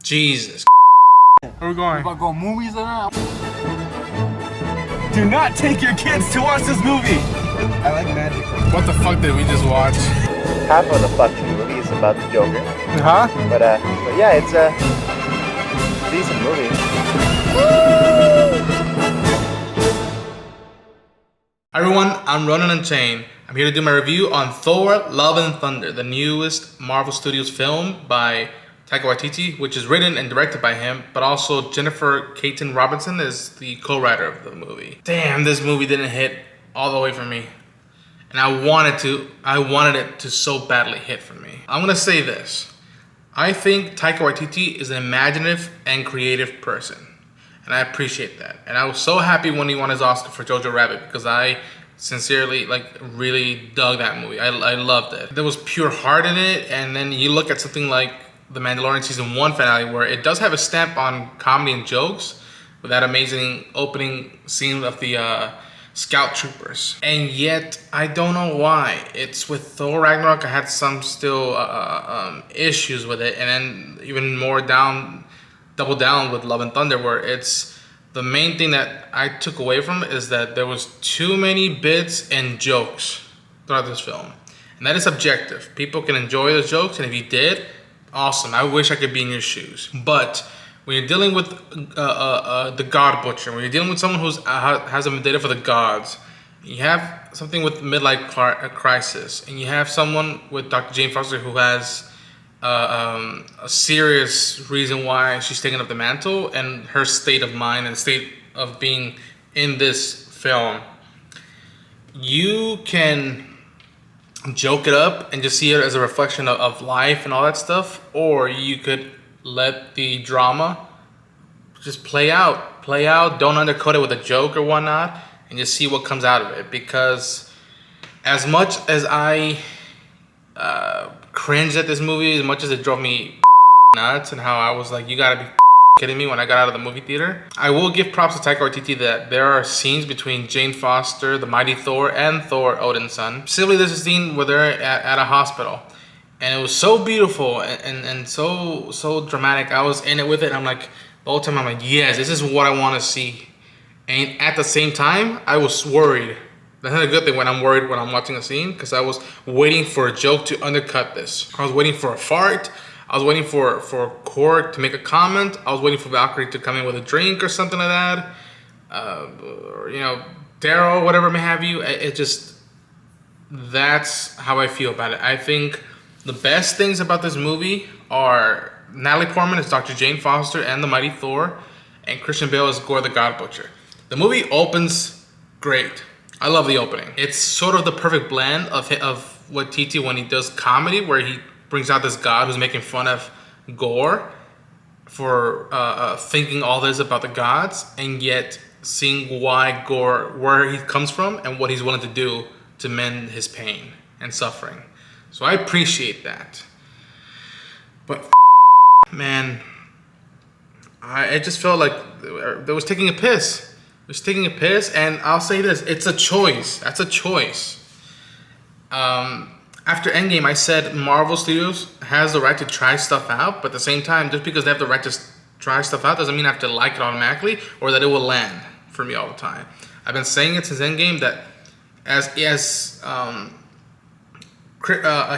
Jesus. Where we going? About to go movies or not? Do not take your kids to watch this movie. I like magic. What the fuck did we just watch? Half of the fucking movie is about the Joker. Huh? But yeah, it's a decent movie. Hi everyone, I'm Ronan Unchained. I'm here to do my review on Thor, Love and Thunder, the newest Marvel Studios film by Taika Waititi, which is written and directed by him, but also Jennifer Caton Robinson is the co-writer of the movie. Damn, this movie didn't hit all the way for me. And I wanted it to so badly hit for me. I'm gonna say this. I think Taika Waititi is an imaginative and creative person. And I appreciate that. And I was so happy when he won his Oscar for Jojo Rabbit because I sincerely, really dug that movie. I loved it. There was pure heart in it. And then you look at something like The Mandalorian Season 1 finale where it does have a stamp on comedy and jokes with that amazing opening scene of the Scout Troopers. And yet, I don't know why. It's with Thor Ragnarok, I had some still issues with it. And then even more double down with Love and Thunder, where it's the main thing that I took away from it is that there was too many bits and jokes throughout this film. And that is subjective. People can enjoy those jokes, and if you did, awesome. I wish I could be in your shoes. But when you're dealing with the God Butcher, when you're dealing with someone who has a vendetta for the gods, you have something with midlife crisis, and you have someone with Dr. Jane Foster who has a serious reason why she's taking up the mantle, and her state of mind and state of being in this film. You can joke it up and just see it as a reflection of life and all that stuff, or you could let the drama just play out. Don't undercut it with a joke or whatnot, and just see what comes out of it. Because as much as I cringed at this movie, as much as it drove me nuts, and how I was like, you gotta be kidding me when I got out of the movie theater, I will give props to Taika Waititi that there are scenes between Jane Foster, the mighty Thor, and Thor, Odin's son. Simply, there's a scene where they're at a hospital, and it was so beautiful and so dramatic. I was in it with it, and I'm like, the whole time I'm like, yes, this is what I want to see. And at the same time, I was worried. That's not a good thing when I'm worried when I'm watching a scene, because I was waiting for a joke to undercut this. I was waiting for a fart. I was waiting for Korg to make a comment. I was waiting for Valkyrie to come in with a drink or something like that. Or, Daryl, whatever may have you. That's how I feel about it. I think the best things about this movie are Natalie Portman as Dr. Jane Foster and the mighty Thor, and Christian Bale as Gore the God Butcher. The movie opens great. I love the opening. It's sort of the perfect blend of Waititi when he does comedy, where he brings out this god who's making fun of Gore for thinking all this about the gods, and yet seeing why Gore, where he comes from, and what he's willing to do to mend his pain and suffering. So I appreciate that. But man, I just felt like they was taking a piss. It was taking a piss, and I'll say this, it's a choice. That's a choice. After Endgame, I said Marvel Studios has the right to try stuff out, but at the same time, just because they have the right to try stuff out doesn't mean I have to like it automatically or that it will land for me all the time. I've been saying it since Endgame that as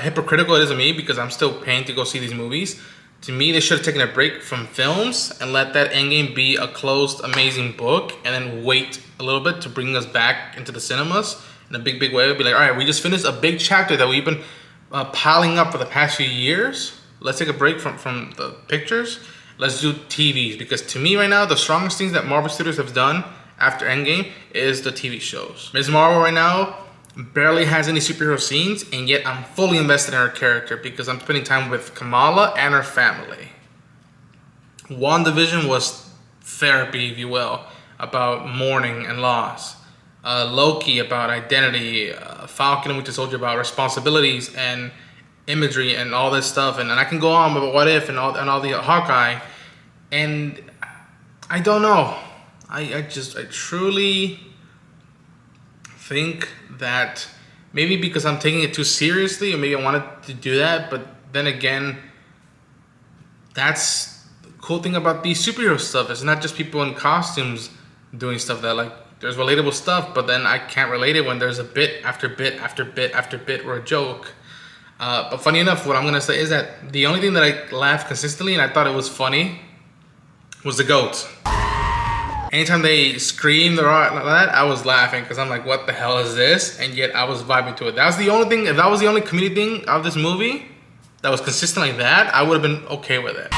hypocritical it is of me, because I'm still paying to go see these movies, to me, they should have taken a break from films and let that Endgame be a closed, amazing book, and then wait a little bit to bring us back into the cinemas in a big way. It'd be like, all right, we just finished a big chapter that we've been piling up for the past few years. Let's take a break from the pictures. Let's do TVs, because to me right now, the strongest things that Marvel Studios have done after Endgame is the TV shows. Ms. Marvel right now barely has any superhero scenes, and yet I'm fully invested in her character because I'm spending time with Kamala and her family. WandaVision was therapy, if you will, about mourning and loss. Loki about identity. Falcon and Winter Soldier about responsibilities and imagery and all this stuff. And I can go on about What If and all the Hawkeye. And I don't know. I truly think that maybe because I'm taking it too seriously, or maybe I wanted to do that, but then again, that's cool thing about the superhero stuff is not just people in costumes doing stuff that like there's relatable stuff, but then I can't relate it when there's a bit after bit after bit after bit or a joke. But funny enough, what I'm gonna say is that the only thing that I laughed consistently and I thought it was funny was the goat. Anytime they screamed or like that, I was laughing because I'm like, what the hell is this? And yet I was vibing to it. That was the only thing, if that was the only comedy thing of this movie that was consistent like that, I would have been okay with it.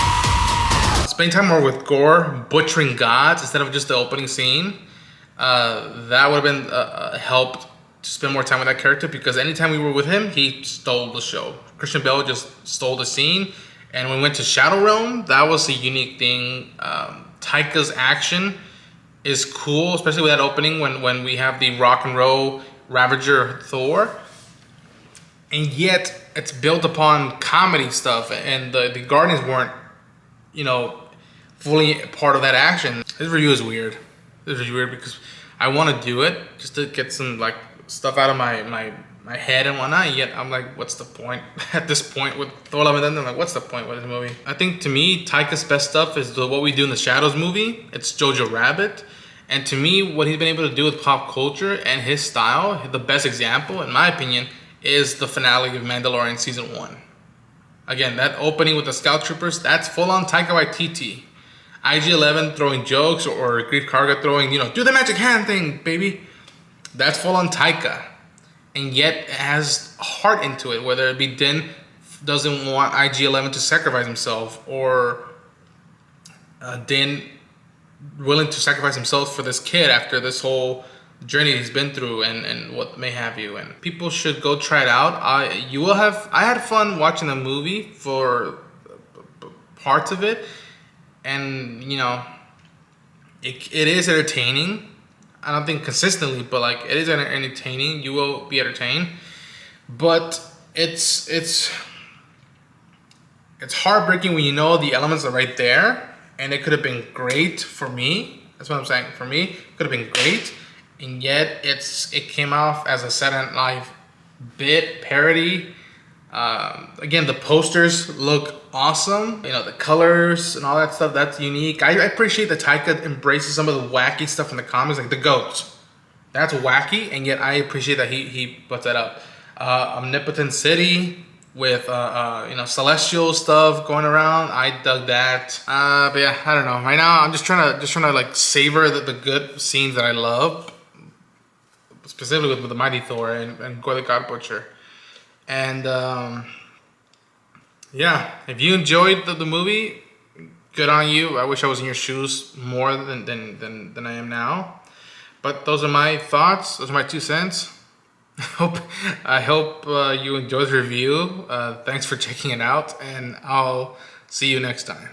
Spending time more with Gore, butchering gods instead of just the opening scene, that would have been helped to spend more time with that character, because anytime we were with him, he stole the show. Christian Bale just stole the scene. And when we went to Shadow Realm, that was a unique thing. Taika's action is cool, especially with that opening when we have the rock and roll Ravager Thor. And yet it's built upon comedy stuff, and the Guardians weren't, you know, fully part of that action. This review is weird. This is weird because I want to do it just to get some like stuff out of my head and whatnot, and yet I'm like, what's the point? At this point with Thor Love and Thunder, I'm like, what's the point with this movie? I think to me, Taika's best stuff is What We Do in the Shadows movie. It's Jojo Rabbit. And to me, what he's been able to do with pop culture and his style, the best example, in my opinion, is the finale of Mandalorian Season 1. Again, that opening with the Scout Troopers, that's full-on Taika Waititi. IG-11 throwing jokes, or Grief Karga throwing, you know, do the magic hand thing, baby. That's full-on Taika. And yet it has heart into it, whether it be Din doesn't want IG-11 to sacrifice himself, or Din willing to sacrifice himself for this kid after this whole journey he's been through, and what may have you. And people should go try it out. I had fun watching the movie for parts of it, and you know, it is entertaining. I don't think consistently, but like it is entertaining. You will be entertained, but it's heartbreaking when you know the elements are right there, and it could have been great for me. That's what I'm saying. For me, it could have been great, and yet it came off as a Saturday Night Live bit parody. Again, the posters look awesome. You know, the colors and all that stuff, that's unique. I appreciate that Taika embraces some of the wacky stuff in the comics, like the goats. That's wacky, and yet I appreciate that he puts that up. Omnipotent City with you know, celestial stuff going around. I dug that. But yeah, I don't know. Right now, I'm just trying to like savor the good scenes that I love, specifically with the Mighty Thor and Gore the God Butcher. And yeah, if you enjoyed the movie, good on you. I wish I was in your shoes more than I am now. But those are my thoughts. Those are my 2 cents. I hope you enjoyed the review. Thanks for checking it out, and I'll see you next time.